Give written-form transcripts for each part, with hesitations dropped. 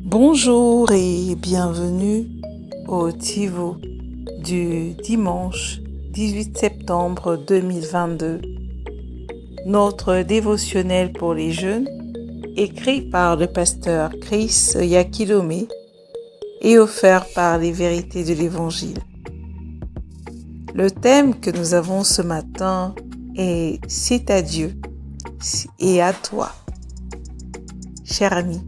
Bonjour et bienvenue au TiVo du dimanche 18 septembre 2022. Notre dévotionnel pour les jeunes, écrit par le pasteur Chris Yakilome et offert par les vérités de l'Évangile. Le thème que nous avons ce matin est « C'est à Dieu et à toi ». Cher ami,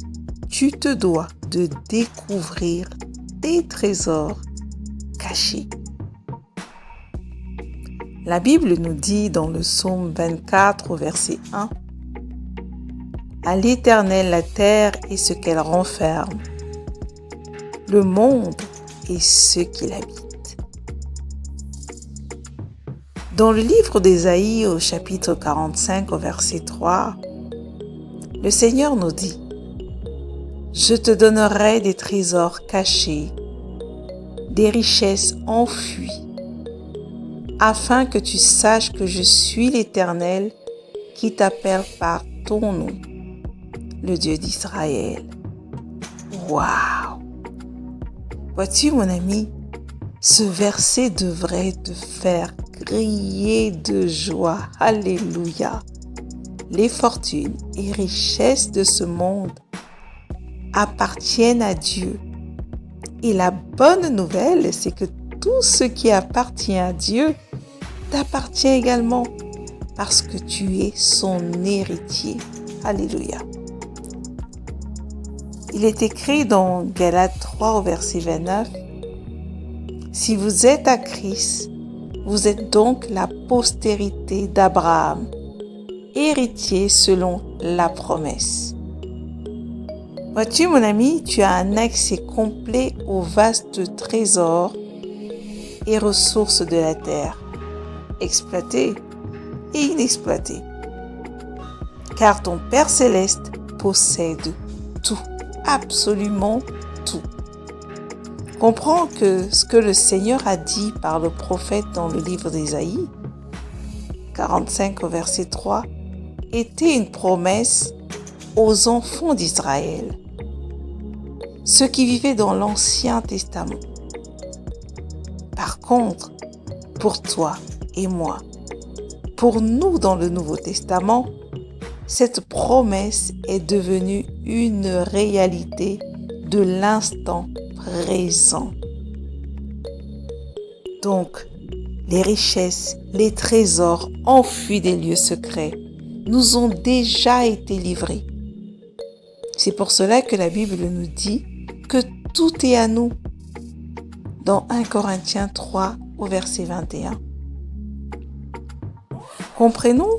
tu te dois de découvrir tes trésors cachés. La Bible nous dit dans le psaume 24 au verset 1 « À l'Éternel la terre et ce qu'elle renferme, le monde et ceux qui l'habitent. » Dans le livre d'Ésaïe au chapitre 45 au verset 3, le Seigneur nous dit « Je te donnerai des trésors cachés, des richesses enfuies, afin que tu saches que je suis l'Éternel qui t'appelle par ton nom, le Dieu d'Israël. » Waouh! Vois-tu, mon ami, ce verset devrait te faire crier de joie. Alléluia! Les fortunes et richesses de ce monde appartiennent à Dieu. Et la bonne nouvelle, c'est que tout ce qui appartient à Dieu t'appartient également parce que tu es son héritier. Alléluia. Il est écrit dans Galates 3 au verset 29, « Si vous êtes à Christ, vous êtes donc la postérité d'Abraham, héritier selon la promesse. » Vois-tu, mon ami, tu as un accès complet aux vastes trésors et ressources de la terre, exploitées et inexploitées. Car ton Père céleste possède tout, absolument tout. Comprends que ce que le Seigneur a dit par le prophète dans le livre d'Ésaïe, 45 au verset 3, était une promesse aux enfants d'Israël, ceux qui vivaient dans l'Ancien Testament. Par contre, pour toi et moi, pour nous dans le Nouveau Testament, cette promesse est devenue une réalité de l'instant présent. Donc, les richesses, les trésors enfuis des lieux secrets nous ont déjà été livrés. C'est pour cela que la Bible nous dit que tout est à nous. Dans 1 Corinthiens 3 au verset 21. Comprenons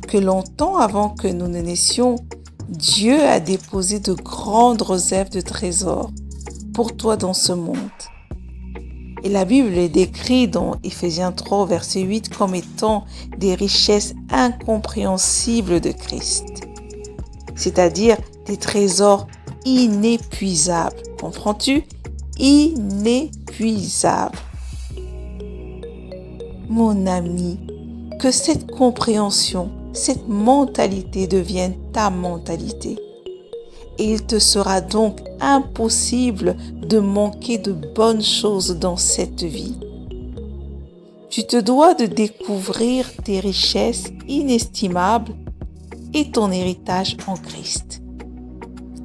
que longtemps avant que nous ne naissions, Dieu a déposé de grandes réserves de trésors pour toi dans ce monde. Et la Bible est décrite dans Éphésiens 3 verset 8 comme étant des richesses incompréhensibles de Christ, c'est-à-dire des trésors inépuisables. Comprends-tu? Inépuisables. Mon ami, que cette compréhension, cette mentalité devienne ta mentalité. Et il te sera donc impossible de manquer de bonnes choses dans cette vie. Tu te dois de découvrir tes richesses inestimables et ton héritage en Christ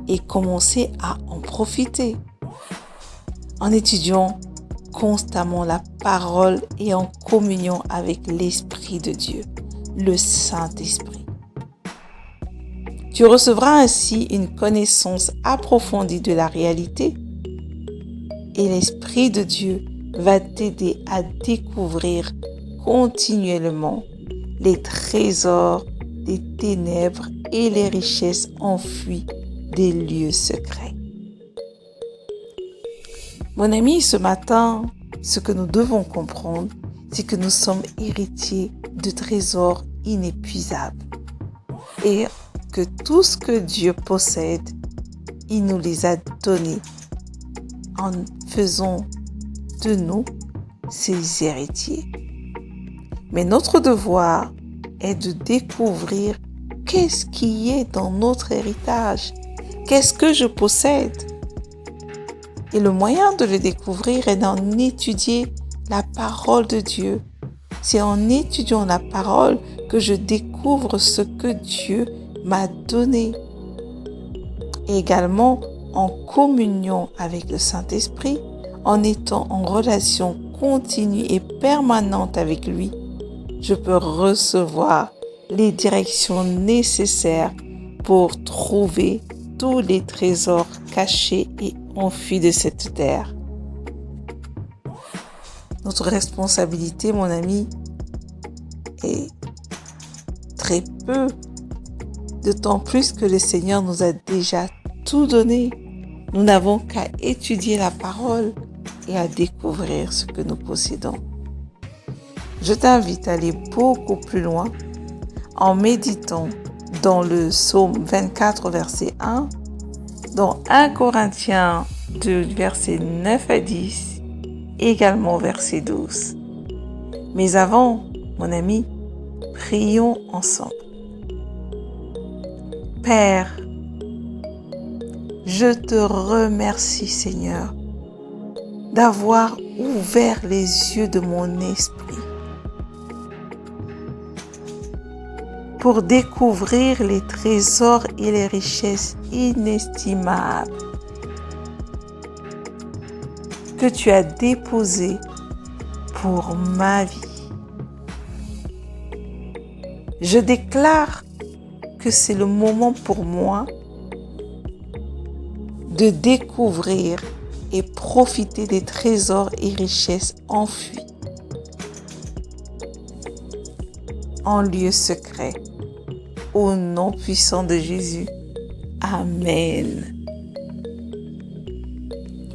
et commencer à en profiter en étudiant constamment la parole et en communion avec l'Esprit de Dieu, le Saint-Esprit. Tu recevras ainsi une connaissance approfondie de la réalité et l'Esprit de Dieu va t'aider à découvrir continuellement les trésors des ténèbres et les richesses enfuies des lieux secrets. Mon ami, ce matin, ce que nous devons comprendre, c'est que nous sommes héritiers de trésors inépuisables et que tout ce que Dieu possède, il nous les a donnés en faisant de nous ses héritiers. Mais notre devoir est de découvrir qu'est-ce qui est dans notre héritage, qu'est-ce que je possède Et le moyen de le découvrir est d'en étudier la parole de Dieu. C'est en étudiant la parole que je découvre ce que Dieu m'a donné. Et également en communion avec le Saint-Esprit, en étant en relation continue et permanente avec lui, je peux recevoir les directions nécessaires pour trouver tous les trésors cachés et enfuis de cette terre. Notre responsabilité, mon ami, est très peu, d'autant plus que le Seigneur nous a déjà tout donné. Nous n'avons qu'à étudier la parole et à découvrir ce que nous possédons. Je t'invite à aller beaucoup plus loin en méditant dans le psaume 24, verset 1, dans 1 Corinthiens 2, versets 9 à 10, également verset 12. Mais avant, mon ami, prions ensemble. Père, je te remercie, Seigneur, d'avoir ouvert les yeux de mon esprit pour découvrir les trésors et les richesses inestimables que tu as déposés pour ma vie. Je déclare que c'est le moment pour moi de découvrir et profiter des trésors et richesses enfuis en lieu secret. Au nom puissant de Jésus. Amen.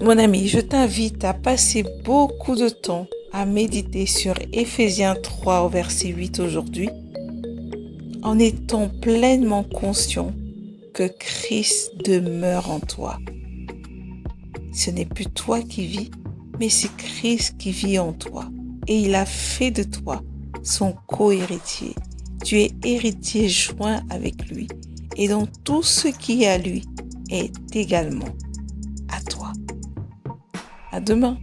Mon ami, je t'invite à passer beaucoup de temps à méditer sur Éphésiens 3 au verset 8 aujourd'hui, en étant pleinement conscient que Christ demeure en toi. Ce n'est plus toi qui vis, mais c'est Christ qui vit en toi. Et il a fait de toi son co-héritier. Tu es héritier joint avec lui. Et donc tout ce qui est à lui est également à toi. À demain.